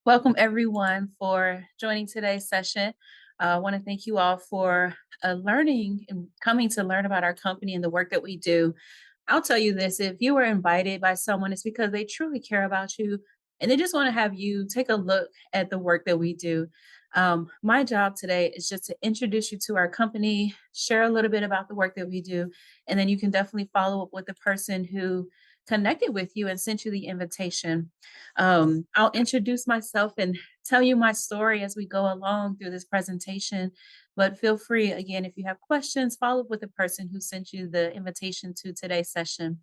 Welcome, everyone, for joining today's session. I want to thank you all for learning and coming to learn about our company and the work that we do. I'll tell you this, if you were invited by someone, it's because they truly care about you and they just want to have you take a look at the work that we do. My job today is just to introduce you to our company, share a little bit about the work that we do, and then you can definitely follow up with the person who connected with you and sent you the invitation. I'll introduce myself and tell you my story as we go along through this presentation. But feel free, again, if you have questions, follow up with the person who sent you the invitation to today's session.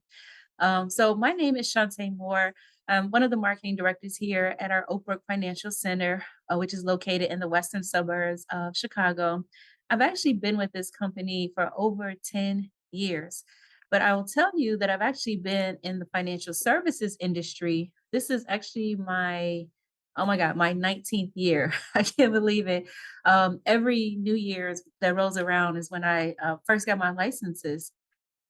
So my name is Chantay Moore. I'm one of the marketing directors here at our Oak Brook Financial Center, which is located in the western suburbs of Chicago. I've actually been with this company for over 10 years, but I will tell you that I've actually been in the financial services industry. This is actually oh my God, my 19th year. I can't believe it. Every New Year's that rolls around is when I first got my licenses.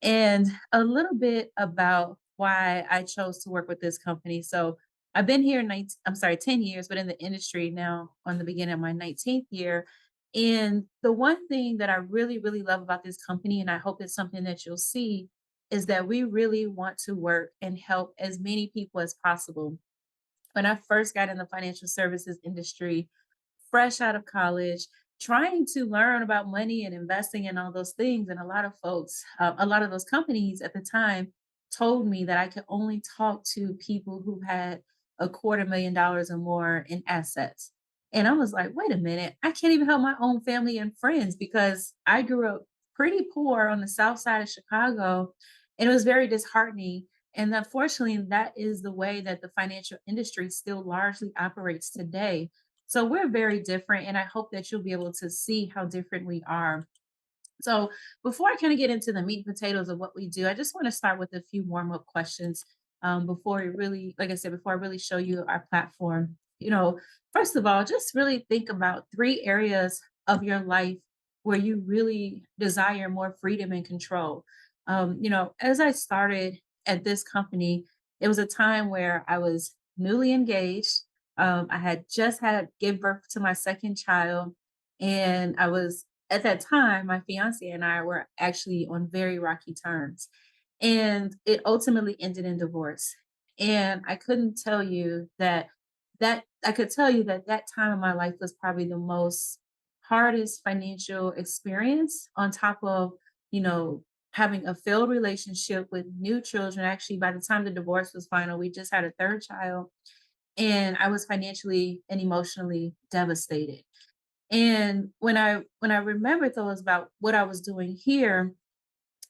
And a little bit about why I chose to work with this company. So I've been here 10 years, but in the industry now on the beginning of my 19th year. And the one thing that I really, really love about this company, and I hope it's something that you'll see, is that we really want to work and help as many people as possible. When I first got in the financial services industry, fresh out of college, trying to learn about money and investing and all those things. And a lot of folks, a lot of those companies at the time told me that I could only talk to people who had $250,000 or more in assets. And I was like, wait a minute, I can't even help my own family and friends because I grew up pretty poor on the south side of Chicago. And it was very disheartening. And unfortunately, that is the way that the financial industry still largely operates today. So we're very different, and I hope that you'll be able to see how different we are. So before I kind of get into the meat and potatoes of what we do, I just want to start with a few warm-up questions before we really, like I said, before I really show you our platform. First of all, just really think about three areas of your life where you really desire more freedom and control. As I started at this company, it was a time where I was newly engaged. I had just had give birth to my second child, and I was at that time, my fiance and I were actually on very rocky terms. And it ultimately ended in divorce. And I couldn't tell you that I could tell you that that time of my life was probably the most hardest financial experience on top of, you know, having a failed relationship with new children. Actually, by the time the divorce was final, we just had a third child, and I was financially and emotionally devastated. And when I remembered those about what I was doing here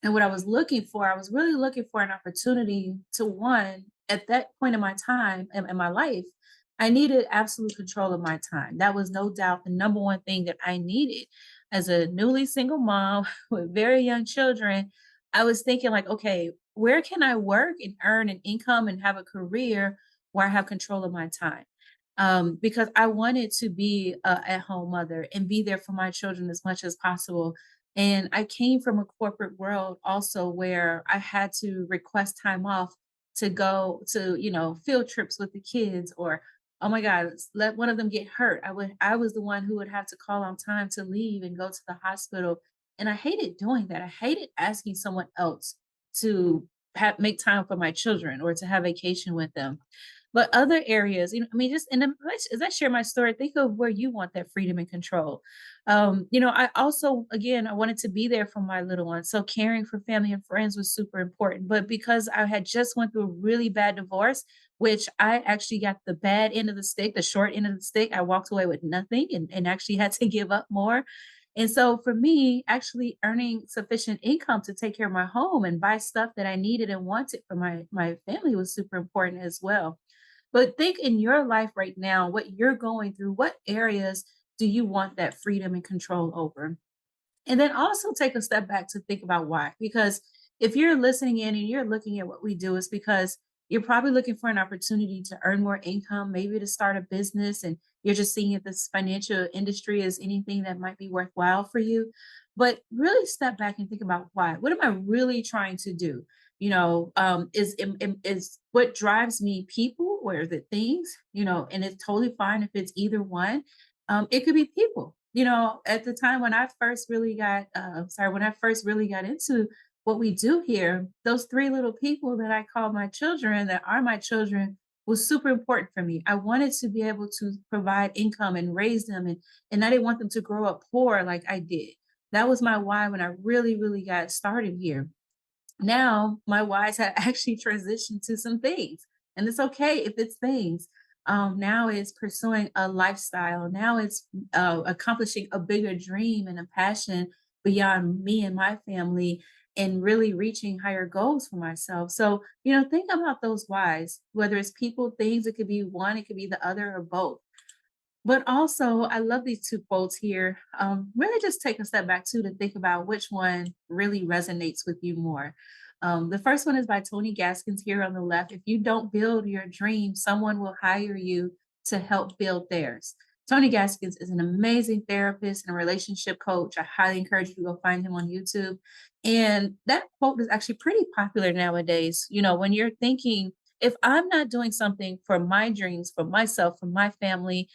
and what I was looking for, I was really looking for an opportunity to one, at that point in my time in my life, I needed absolute control of my time. That was no doubt the number one thing that I needed as a newly single mom with very young children. I was thinking like, okay, where can I work and earn an income and have a career where I have control of my time? Because I wanted to be a at-home mother and be there for my children as much as possible. And I came from a corporate world also where I had to request time off to go to, field trips with the kids, or oh my God, let one of them get hurt. I was the one who would have to call on time to leave and go to the hospital. And I hated doing that. I hated asking someone else to make time for my children or to have vacation with them. But other areas, I mean, just and then as I share my story, think of where you want that freedom and control. I also, again, I wanted to be there for my little ones. So caring for family and friends was super important. But because I had just went through a really bad divorce, which I actually got the bad end of the stick, the short end of the stick, I walked away with nothing and actually had to give up more. And so for me, actually earning sufficient income to take care of my home and buy stuff that I needed and wanted for my family was super important as well. But think in your life right now, what you're going through, what areas do you want that freedom and control over? And then also take a step back to think about why. Because if you're listening in and you're looking at what we do, it's because you're probably looking for an opportunity to earn more income, maybe to start a business, and you're just seeing if this financial industry is anything that might be worthwhile for you. But really step back and think about why. What am I really trying to do? Is what drives me people or is it things, and it's totally fine if it's either one. It could be people. At the time when I first really got, sorry, when I first really got into what we do here, those three little people that I call my children, that are my children, was super important for me. I wanted to be able to provide income and raise them, and I didn't want them to grow up poor like I did. That was my why when I really, really got started here. Now my whys have actually transitioned to some things, and it's okay if it's things. Now it's pursuing a lifestyle. Now it's accomplishing a bigger dream and a passion beyond me and my family, and really reaching higher goals for myself. So, think about those whys, whether it's people, things, it could be one, it could be the other, or both. But also, I love these two quotes here. Really just take a step back too to think about which one really resonates with you more. The first one is by Tony Gaskins here on the left. If you don't build your dream, someone will hire you to help build theirs. Tony Gaskins is an amazing therapist and a relationship coach. I highly encourage you to go find him on YouTube. And that quote is actually pretty popular nowadays. When you're thinking, if I'm not doing something for my dreams, for myself, for my family,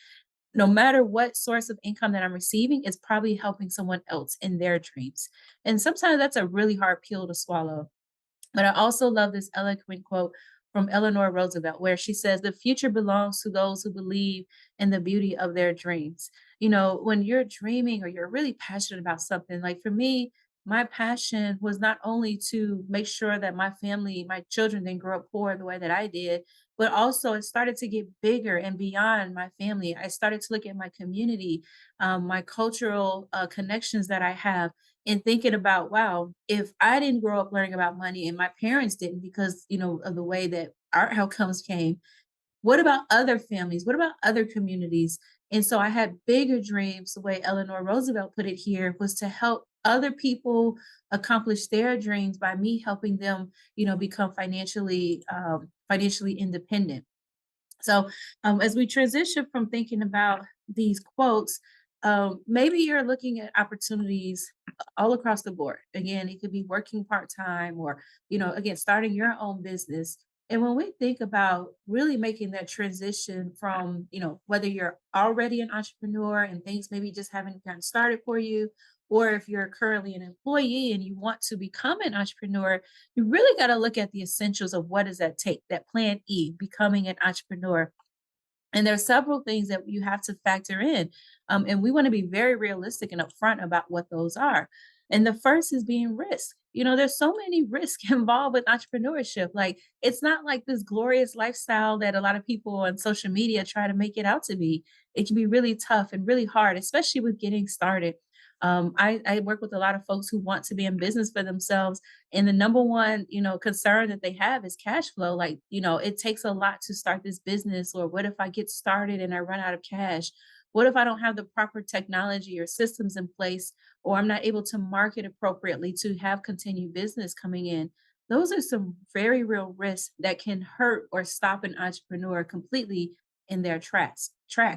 no matter what source of income that I'm receiving, it's probably helping someone else in their dreams. And sometimes that's a really hard pill to swallow. But I also love this eloquent quote from Eleanor Roosevelt, where she says, "The future belongs to those who believe in the beauty of their dreams." When you're dreaming or you're really passionate about something, like for me, my passion was not only to make sure that my family, my children didn't grow up poor the way that I did, but also it started to get bigger and beyond my family. I started to look at my community, my cultural connections that I have, and thinking about, wow, if I didn't grow up learning about money and my parents didn't because, of the way that our outcomes came, what about other families? What about other communities? And so I had bigger dreams. The way Eleanor Roosevelt put it here was to help other people accomplish their dreams by me helping them, become financially independent. So, as we transition from thinking about these quotes, maybe you're looking at opportunities all across the board. Again, it could be working part time or, again, starting your own business. And when we think about really making that transition from, whether you're already an entrepreneur and things maybe just haven't gotten started for you, or if you're currently an employee and you want to become an entrepreneur, you really got to look at the essentials of what does that take, that plan E, becoming an entrepreneur. And there are several things that you have to factor in. And we want to be very realistic and upfront about what those are. And the first is being risk. There's so many risks involved with entrepreneurship. Like, it's not like this glorious lifestyle that a lot of people on social media try to make it out to be. It can be really tough and really hard, especially with getting started. I work with a lot of folks who want to be in business for themselves, and the number one, concern that they have is cash flow. Like, it takes a lot to start this business. Or what if I get started and I run out of cash? What if I don't have the proper technology or systems in place, or I'm not able to market appropriately to have continued business coming in? Those are some very real risks that can hurt or stop an entrepreneur completely in their tracks.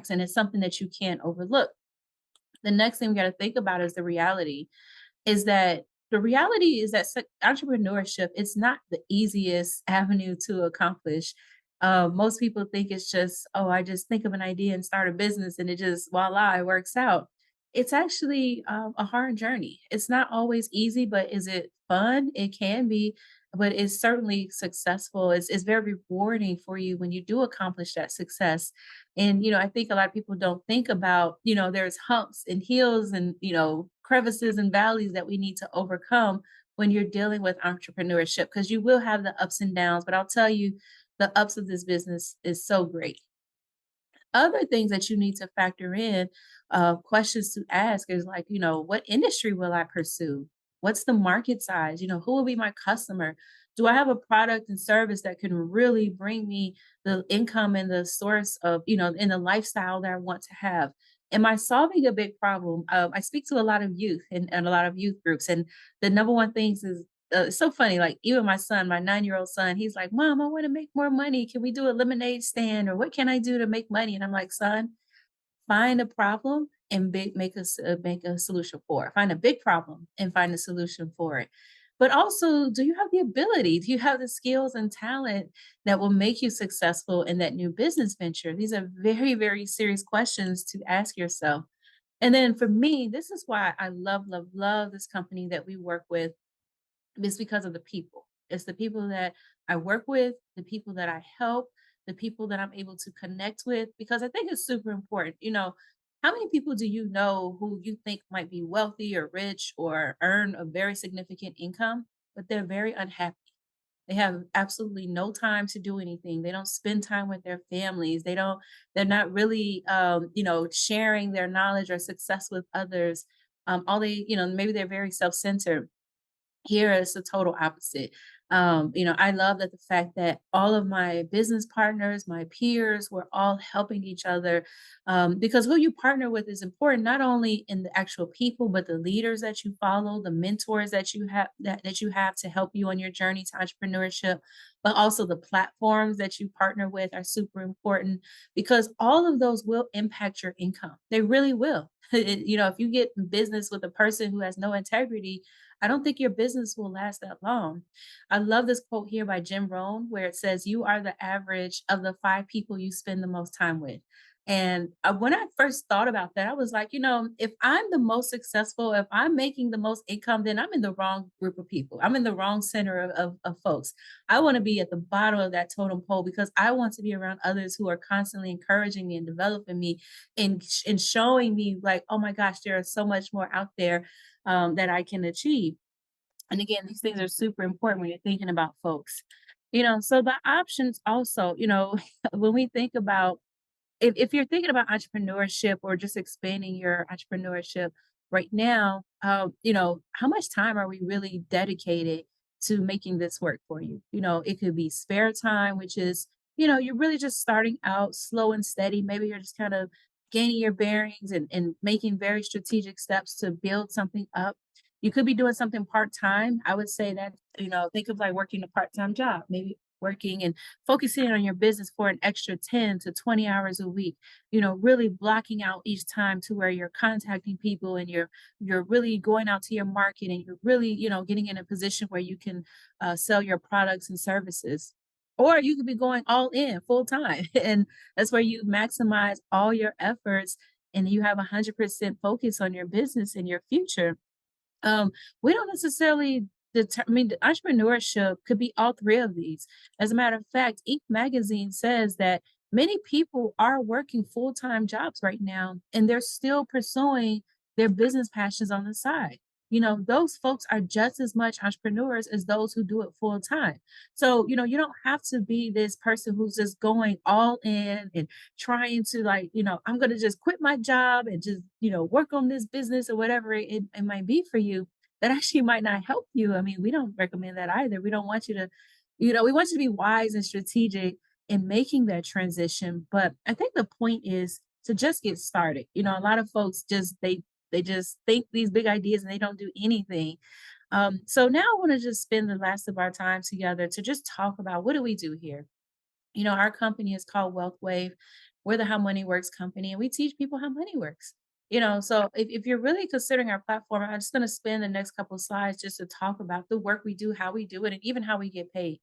And it's something that you can't overlook. The next thing we got to think about is the reality is that entrepreneurship, it's not the easiest avenue to accomplish. Most people think it's just, oh, I just think of an idea and start a business and it just voila, it works out. It's actually a hard journey. It's not always easy, but is it fun? It can be, but it's certainly successful. It's very rewarding for you when you do accomplish that success. And, I think a lot of people don't think about, there's humps and hills and, crevices and valleys that we need to overcome when you're dealing with entrepreneurship, because you will have the ups and downs. But I'll tell you, the ups of this business is so great. Other things that you need to factor in, questions to ask is like, what industry will I pursue? What's the market size? Who will be my customer? Do I have a product and service that can really bring me the income and the source of, in the lifestyle that I want to have? Am I solving a big problem? I speak to a lot of youth and a lot of youth groups, and the number one things is, it's so funny. Like, even my son, my 9-year-old son, he's like, "Mom, I want to make more money. Can we do a lemonade stand? Or what can I do to make money?" And I'm like, "Son, find a problem and make a solution for it. Find a big problem and find a solution for it." but also, do you have the ability? Do you have the skills and talent that will make you successful in that new business venture? These are very, very serious questions to ask yourself. And then for me, this is why I love, love, love this company that we work with. It's because of the people. It's the people that I work with, the people that I help, the people that I'm able to connect with, because I think it's super important. How many people do you know who you think might be wealthy or rich or earn a very significant income, but they're very unhappy? They have absolutely no time to do anything. They don't spend time with their families. They're not really, sharing their knowledge or success with others. Maybe they're very self centered. Here is the total opposite. I love that the fact that all of my business partners, my peers, we're all helping each other, because who you partner with is important, not only in the actual people, but the leaders that you follow, the mentors that you have to help you on your journey to entrepreneurship, but also the platforms that you partner with are super important because all of those will impact your income. They really will. If you get in business with a person who has no integrity, I don't think your business will last that long. I love this quote here by Jim Rohn where it says, "You are the average of the five people you spend the most time with." And when I first thought about that, I was like, if I'm the most successful, if I'm making the most income, then I'm in the wrong group of people. I'm in the wrong center of folks. I want to be at the bottom of that totem pole because I want to be around others who are constantly encouraging me and developing me and showing me, like, oh my gosh, there is so much more out there that I can achieve. And again, these things are super important when you're thinking about folks. So the options also, when we think about if you're thinking about entrepreneurship or just expanding your entrepreneurship right now, how much time are we really dedicated to making this work for you? It could be spare time, which is, you're really just starting out slow and steady. Maybe you're just kind of gaining your bearings and making very strategic steps to build something up. You could be doing something part time. I would say that, think of like working a part time job, maybe working and focusing on your business for an extra 10 to 20 hours a week, really blocking out each time to where you're contacting people and you're really going out to your market and you're really, getting in a position where you can sell your products and services. Or you could be going all in full time. And that's where you maximize all your efforts and you have 100% focus on your business and your future. We don't necessarily the entrepreneurship could be all three of these. As a matter of fact, Inc. magazine says that many people are working full-time jobs right now and they're still pursuing their business passions on the side. Those folks are just as much entrepreneurs as those who do it full time. So, you don't have to be this person who's just going all in and trying to, like, I'm going to just quit my job and just, work on this business or whatever it might be for you. That actually might not help you. I mean, we don't recommend that either. We don't want you to, we want you to be wise and strategic in making that transition. But I think the point is to just get started. A lot of folks they just think these big ideas and they don't do anything. So now I want to just spend the last of our time together to just talk about what do we do here. Our company is called Wealth Wave. We're the How Money Works company, and we teach people how money works. So if you're really considering our platform, I'm just going to spend the next couple of slides just to talk about the work we do, how we do it, and even how we get paid.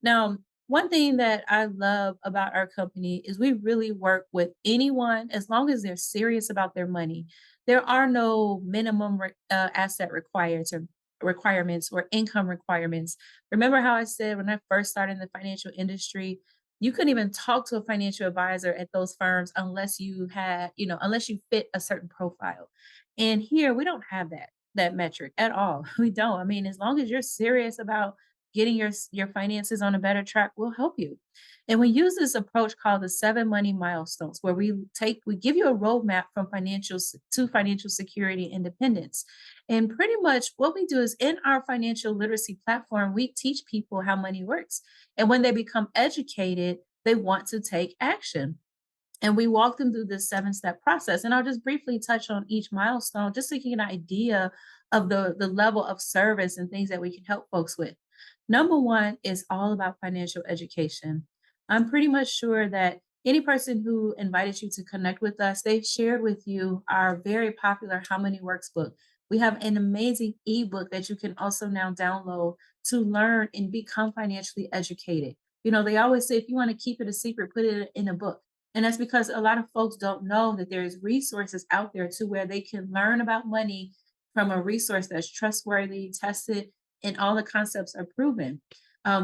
Now, one thing that I love about our company is we really work with anyone as long as they're serious about their money. There are no minimum asset requirements or income requirements. Remember how I said when I first started in the financial industry, you couldn't even talk to a financial advisor at those firms unless unless you fit a certain profile. And here we don't have that metric at all. We don't. I mean, as long as you're serious about getting your finances on a better track, we'll help you. And we use this approach called the 7 money milestones, where we give you a roadmap from to financial security independence. And pretty much what we do is in our financial literacy platform, we teach people how money works. And when they become educated, they want to take action. And we walk them through this 7-step process. And I'll just briefly touch on each milestone just so you get an idea of the level of service and things that we can help folks with. Number one is all about financial education. I'm pretty much sure that any person who invited you to connect with us, they've shared with you our very popular How Many Works book. We have an amazing ebook that you can also now download to learn and become financially educated. They always say if you want to keep it a secret, put it in a book. And that's because a lot of folks don't know that there's resources out there to where they can learn about money from a resource that's trustworthy, tested, and all the concepts are proven.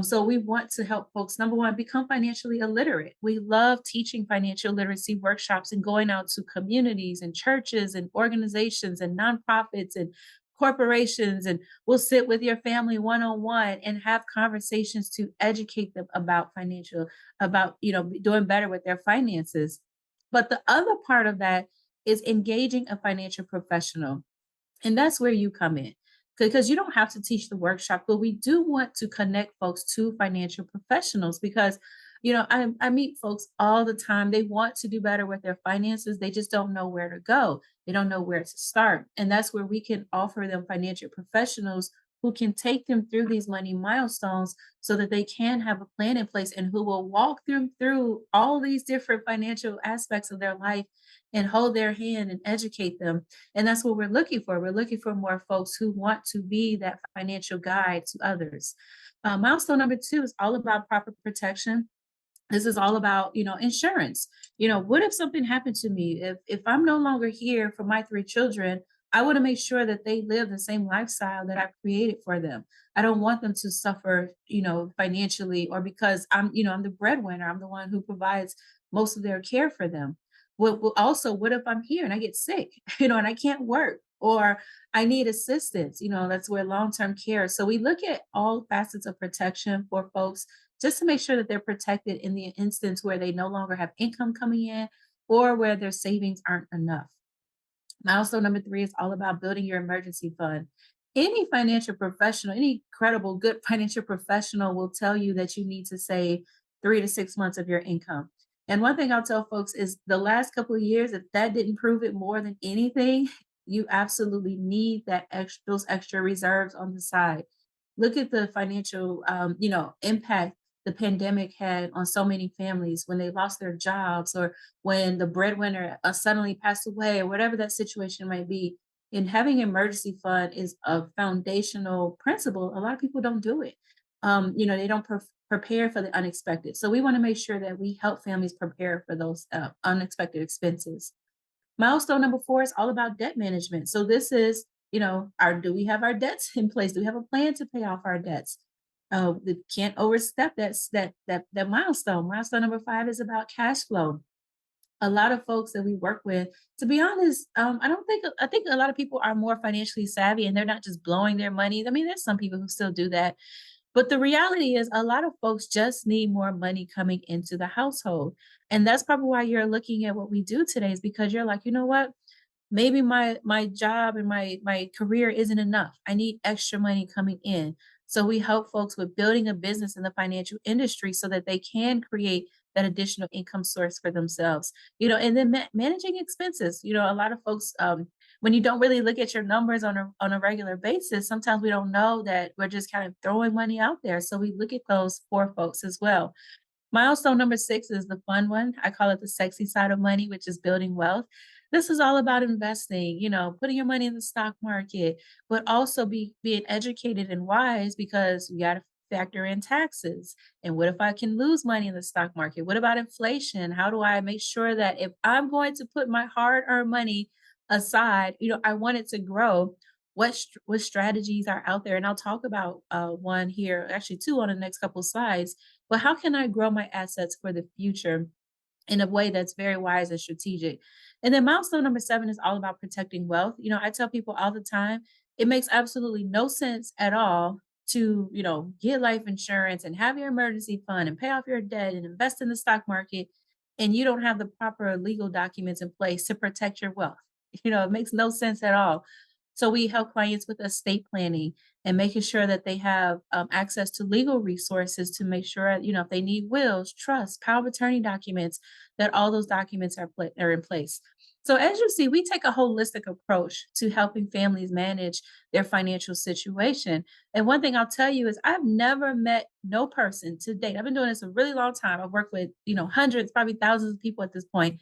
So we want to help folks, number one, become financially illiterate. We love teaching financial literacy workshops and going out to communities and churches and organizations and nonprofits and corporations. And we'll sit with your family one on one and have conversations to educate them about about, doing better with their finances. But the other part of that is engaging a financial professional, and that's where you come in. Because you don't have to teach the workshop, but we do want to connect folks to financial professionals because, I meet folks all the time. They want to do better with their finances. They just don't know where to go. They don't know where to start. And that's where we can offer them financial professionals who can take them through these money milestones so that they can have a plan in place and who will walk them through all these different financial aspects of their life and hold their hand and educate them. And that's what we're looking for. We're looking for more folks who want to be that financial guide to others. Milestone number two is all about proper protection. This is all about, insurance. What if something happened to me? If I'm no longer here for my three children, I want to make sure that they live the same lifestyle that I've created for them. I don't want them to suffer, financially, or because I'm the breadwinner. I'm the one who provides most of their care for them. Also, what if I'm here and I get sick, and I can't work, or I need assistance? That's where long-term care. So we look at all facets of protection for folks just to make sure that they're protected in the instance where they no longer have income coming in or where their savings aren't enough. Milestone number three is all about building your emergency fund. Any financial professional, any credible, good financial professional will tell you that you need to save 3 to 6 months of your income. And one thing I'll tell folks is the last couple of years, if that didn't prove it more than anything, you absolutely need those extra reserves on the side. Look at the financial, impact the pandemic had on so many families when they lost their jobs or when the breadwinner suddenly passed away or whatever that situation might be. And having an emergency fund is a foundational principle. A lot of people don't do it. They don't prepare for the unexpected. So we want to make sure that we help families prepare for those unexpected expenses. Milestone number four is all about debt management. So this is, do we have our debts in place? Do we have a plan to pay off our debts? We can't overstep that milestone. Milestone number five is about cash flow. A lot of folks that we work with, to be honest, I think a lot of people are more financially savvy and they're not just blowing their money. I mean, there's some people who still do that. But the reality is a lot of folks just need more money coming into the household. And that's probably why you're looking at what we do today is because you're like, you know what? Maybe my job and my career isn't enough. I need extra money coming in. So we help folks with building a business in the financial industry so that they can create that additional income source for themselves. And then managing expenses. A lot of folks, when you don't really look at your numbers on a regular basis, sometimes we don't know that we're just kind of throwing money out there. So we look at those for folks as well. Milestone number six is the fun one. I call it the sexy side of money, which is building wealth. This is all about investing, putting your money in the stock market, but also being educated and wise because you got to factor in taxes. And what if I can lose money in the stock market? What about inflation? How do I make sure that if I'm going to put my hard-earned money aside, I want it to grow? What strategies are out there? And I'll talk about one here, actually two on the next couple slides. But how can I grow my assets for the future in a way that's very wise and strategic? And then milestone number seven is all about protecting wealth. I tell people all the time, it makes absolutely no sense at all to, get life insurance and have your emergency fund and pay off your debt and invest in the stock market. And you don't have the proper legal documents in place to protect your wealth. It makes no sense at all. So we help clients with estate planning and making sure that they have access to legal resources to make sure, if they need wills, trusts, power of attorney documents, that all those documents are in place. So as you see, we take a holistic approach to helping families manage their financial situation. And one thing I'll tell you is I've never met no person to date. I've been doing this a really long time. I've worked with, hundreds, probably thousands of people at this point.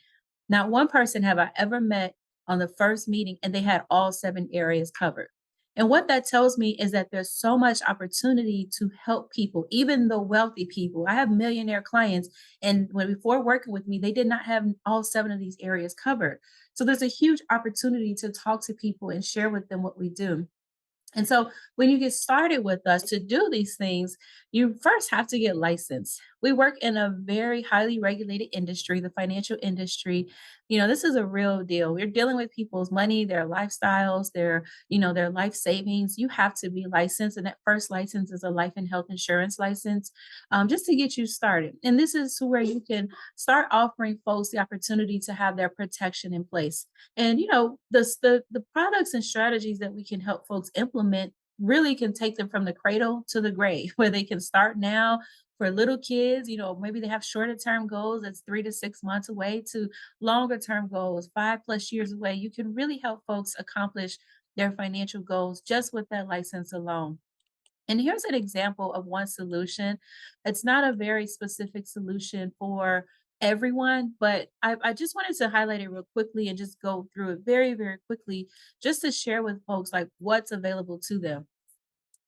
Not one person have I ever met on the first meeting, and they had all 7 areas covered. And what that tells me is that there's so much opportunity to help people, even the wealthy people. I have millionaire clients, and when before working with me, they did not have all 7 of these areas covered. So there's a huge opportunity to talk to people and share with them what we do. And so when you get started with us to do these things, you first have to get licensed. We work in a very highly regulated industry, the financial industry. This is a real deal. We're dealing with people's money, their lifestyles, their life savings. You have to be licensed. And that first license is a life and health insurance license, just to get you started. And this is where you can start offering folks the opportunity to have their protection in place. And the products and strategies that we can help folks implement really can take them from the cradle to the grave, where they can start now for little kids. Maybe they have shorter term goals that's 3 to 6 months away to longer term goals, 5+ years away. You can really help folks accomplish their financial goals just with that license alone. And here's an example of one solution. It's not a very specific solution for everyone, but I just wanted to highlight it real quickly and just go through it very, very quickly, just to share with folks like what's available to them.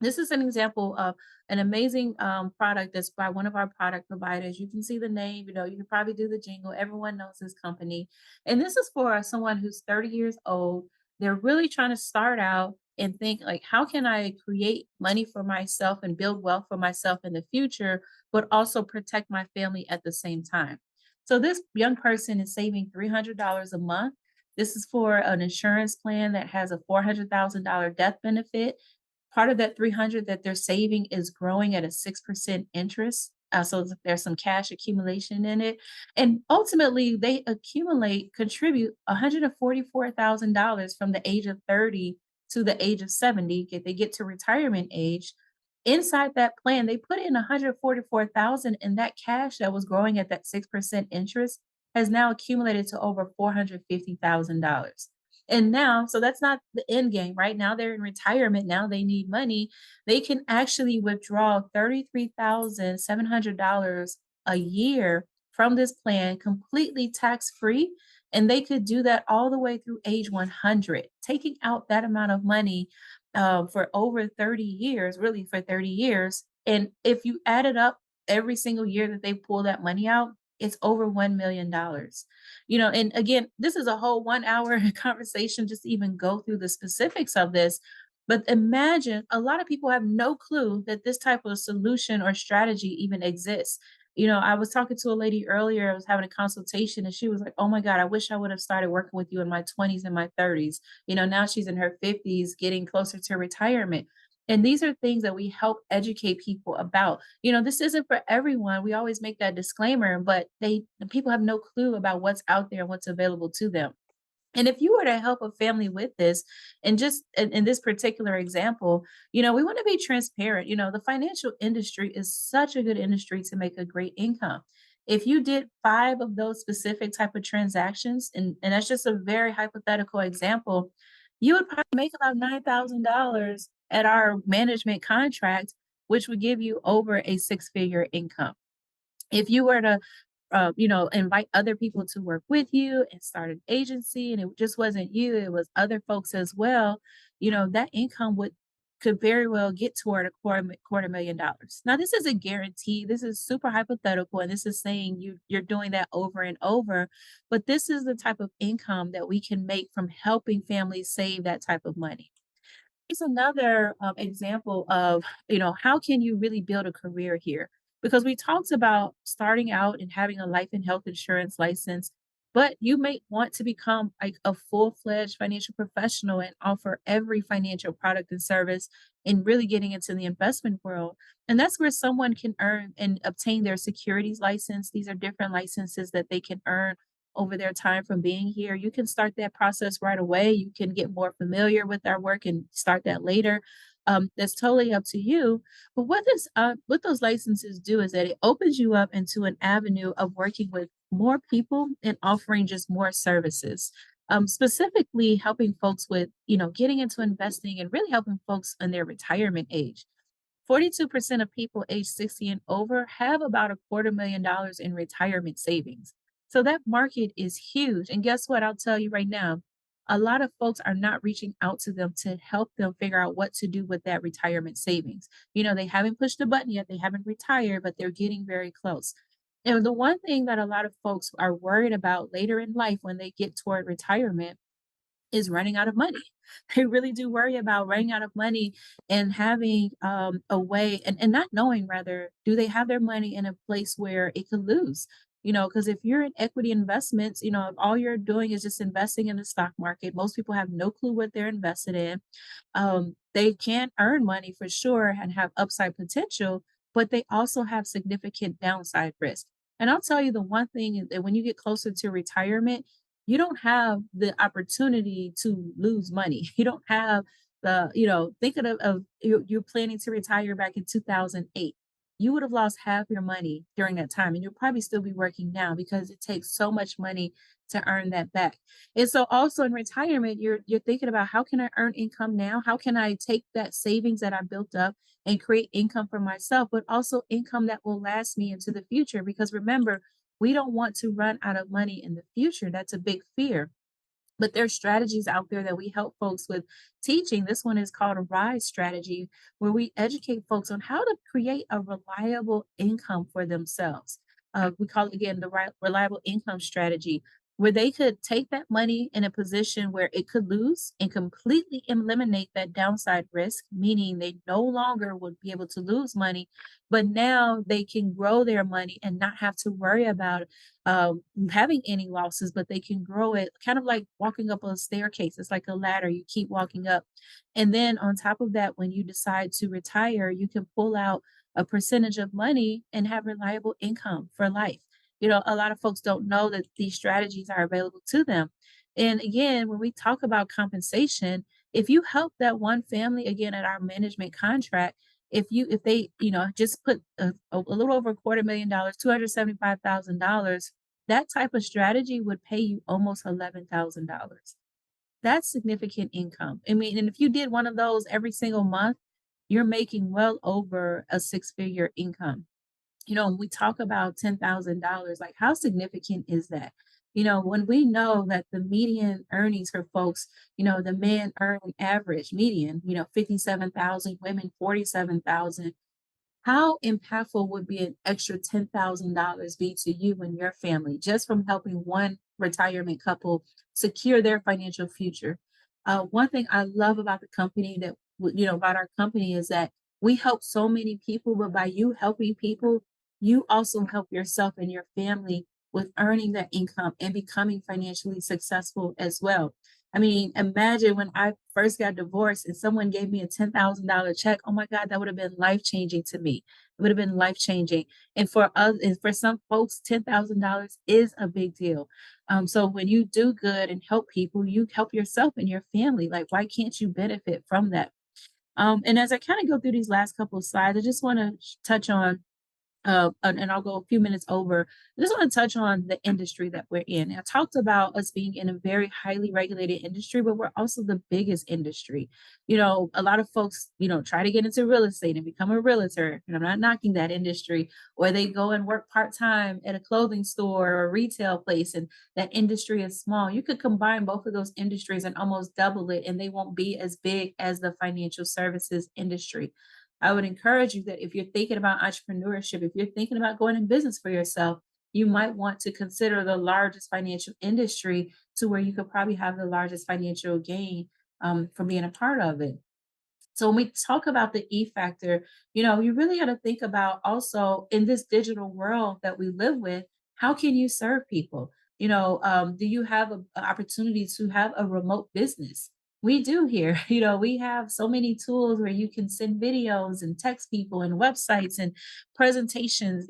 This is an example of an amazing product that's by one of our product providers. You can see the name, you can probably do the jingle. Everyone knows this company. And this is for someone who's 30 years old. They're really trying to start out and think like, how can I create money for myself and build wealth for myself in the future, but also protect my family at the same time? So this young person is saving $300 a month. This is for an insurance plan that has a $400,000 death benefit. Part of that 300 that they're saving is growing at a 6% interest. So there's some cash accumulation in it. And ultimately, they contribute $144,000 from the age of 30 to the age of 70. They get to retirement age. Inside that plan, they put in 144,000, and that cash that was growing at that 6% interest has now accumulated to over $450,000. And now, so that's not the end game, right? Now they're in retirement. Now they need money. They can actually withdraw $33,700 a year from this plan completely tax free. And they could do that all the way through age 100, taking out that amount of money for over 30 years, really for 30 years. And if you add it up every single year that they pull that money out, it's over $1 million. And again, this is a whole 1 hour conversation just to even go through the specifics of this. But imagine a lot of people have no clue that this type of solution or strategy even exists. I was talking to a lady earlier, I was having a consultation, and she was like, "Oh my God, I wish I would have started working with you in my 20s and my 30s." Now she's in her 50s, getting closer to retirement. And these are things that we help educate people about. This isn't for everyone. We always make that disclaimer, but the people have no clue about what's out there and what's available to them. And if you were to help a family with this, and just in this particular example, we want to be transparent. The financial industry is such a good industry to make a great income. If you did 5 of those specific type of transactions, and that's just a very hypothetical example, you would probably make about $9,000 at our management contract, which would give you over a six-figure income. If you were to invite other people to work with you and start an agency, and it just wasn't you, it was other folks as well, that income could very well get toward a quarter million dollars. Now, this is a guarantee. This is super hypothetical, and this is saying you're doing that over and over. But this is the type of income that we can make from helping families save that type of money. It's another example of, how can you really build a career here? Because we talked about starting out and having a life and health insurance license, but you may want to become like a full-fledged financial professional and offer every financial product and service and really getting into the investment world. And that's where someone can earn and obtain their securities license. These are different licenses that they can earn over their time from being here. You can start that process right away. You can get more familiar with our work and start that later. That's totally up to you. But what those licenses do is that it opens you up into an avenue of working with more people and offering just more services. Specifically helping folks with, getting into investing and really helping folks in their retirement age. 42% of people age 60 and over have about a $250,000 in retirement savings. So that market is huge. And guess what? I'll tell you right now. a lot of folks are not reaching out to them to help them figure out what to do with that retirement savings. They haven't pushed the button yet, they haven't retired, but they're getting very close. And the one thing that a lot of folks are worried about later in life when they get toward retirement is running out of money. They really do worry about running out of money and having a way and not knowing rather, do they have their money in a place where it could lose? Because if you're in equity investments, if all you're doing is just investing in the stock market, most people have no clue what they're invested in. They can earn money for sure and have upside potential, but they also have significant downside risk. And I'll tell you the one thing is that when you get closer to retirement, you don't have the opportunity to lose money. You don't have thinking of you're planning to retire back in 2008. You would have lost half your money during that time, and you'll probably still be working now because it takes so much money to earn that back. And so also in retirement, you're thinking about how can I earn income now? How can I take that savings that I built up and create income for myself, but also income that will last me into the future? Because remember, we don't want to run out of money in the future. That's a big fear. But there's strategies out there that we help folks with teaching. This one is called a RISE strategy, where we educate folks on how to create a reliable income for themselves. We call it again the reliable income strategy, where they could take that money in a position where it could lose and completely eliminate that downside risk, meaning they no longer would be able to lose money, but now they can grow their money and not have to worry about having any losses, but they can grow it kind of like walking up a staircase. It's like a ladder, you keep walking up. And then on top of that, when you decide to retire, you can pull out a percentage of money and have reliable income for life. A lot of folks don't know that these strategies are available to them. And again, when we talk about compensation, if you help that one family, again, at our management contract, if they just put a little over $250,000, $275,000, that type of strategy would pay you almost $11,000. That's significant income. I mean, and if you did one of those every single month, you're making well over a six-figure income. When we talk about $10,000, like how significant is that? When we know that the median earnings for folks, the men earn average median, 57,000, women 47,000. How impactful would be an extra $10,000 be to you and your family just from helping one retirement couple secure their financial future? One thing I love about the company about our company is that we help so many people, but by you helping people, you also help yourself and your family with earning that income and becoming financially successful as well. I mean, imagine when I first got divorced and someone gave me a $10,000 check. Oh my God, that would have been life changing to me. It would have been life changing. And for us, and for some folks, $10,000 is a big deal. So when you do good and help people, you help yourself and your family. Like, why can't you benefit from that? And as I kind of go through these last couple of slides, I just want to touch on and I'll go a few minutes over. I just want to touch on the industry that we're in. I talked about us being in a very highly regulated industry, but we're also the biggest industry. A lot of folks, try to get into real estate and become a realtor, and I'm not knocking that industry, or they go and work part time at a clothing store or a retail place, and that industry is small. You could combine both of those industries and almost double it, and they won't be as big as the financial services industry. I would encourage you that if you're thinking about entrepreneurship, if you're thinking about going in business for yourself, you might want to consider the largest financial industry to where you could probably have the largest financial gain from being a part of it. So when we talk about the E factor, you really got to think about also in this digital world that we live with, how can you serve people? Do you have a opportunity to have a remote business? We do here. We have so many tools where you can send videos and text people and websites and presentations.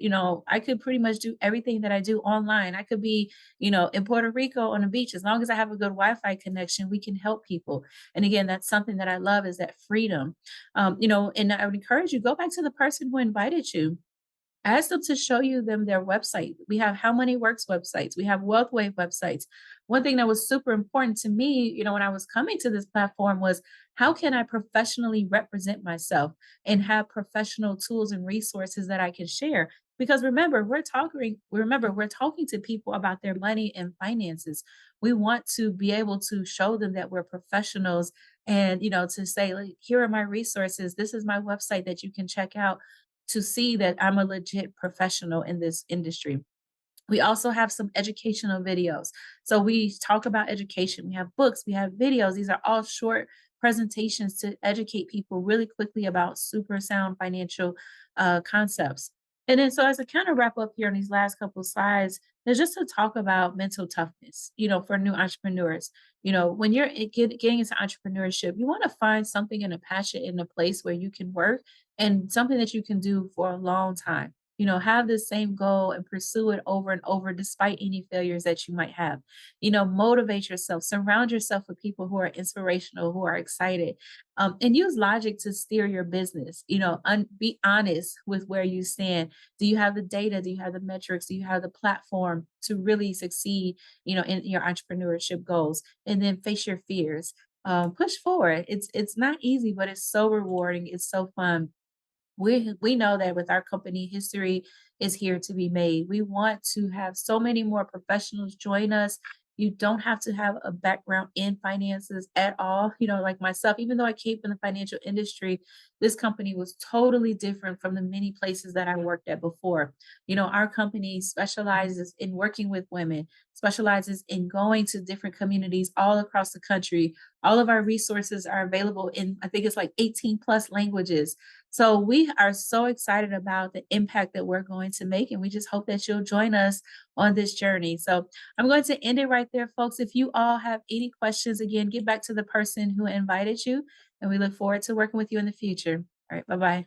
I could pretty much do everything that I do online. I could be, in Puerto Rico on a beach. As long as I have a good Wi-Fi connection, we can help people. And again, that's something that I love is that freedom. And I would encourage you, go back to the person who invited you. Ask them to show you them their website. We have How Money Works websites. We have WealthWave websites. One thing that was super important to me, when I was coming to this platform was how can I professionally represent myself and have professional tools and resources that I can share? Because remember we're talking to people about their money and finances. We want to be able to show them that we're professionals, and to say, like, here are my resources, this is my website that you can check out to see that I'm a legit professional in this industry. We also have some educational videos. So we talk about education. We have books, we have videos. These are all short presentations to educate people really quickly about super sound financial concepts. And then, so as a kind of wrap up here on these last couple of slides, there's just to talk about mental toughness, for new entrepreneurs. When you're getting into entrepreneurship, you want to find something and a passion in a place where you can work and something that you can do for a long time. Have the same goal and pursue it over and over despite any failures that you might have. Motivate yourself, surround yourself with people who are inspirational, who are excited, and use logic to steer your business. Be honest with where you stand. Do you have the data? Do you have the metrics? Do you have the platform to really succeed, in your entrepreneurship goals? And then face your fears. Push forward. It's not easy, but it's so rewarding. It's so fun. We know that with our company, history is here to be made. We want to have so many more professionals join us. You don't have to have a background in finances at all. Like myself, even though I came from the financial industry, this company was totally different from the many places that I worked at before. Our company specializes in working with women, specializes in going to different communities all across the country. All of our resources are available in, I think it's like 18 plus languages. So we are so excited about the impact that we're going to make, and we just hope that you'll join us on this journey. So I'm going to end it right there, folks. If you all have any questions, again, get back to the person who invited you, and we look forward to working with you in the future. All right, bye bye.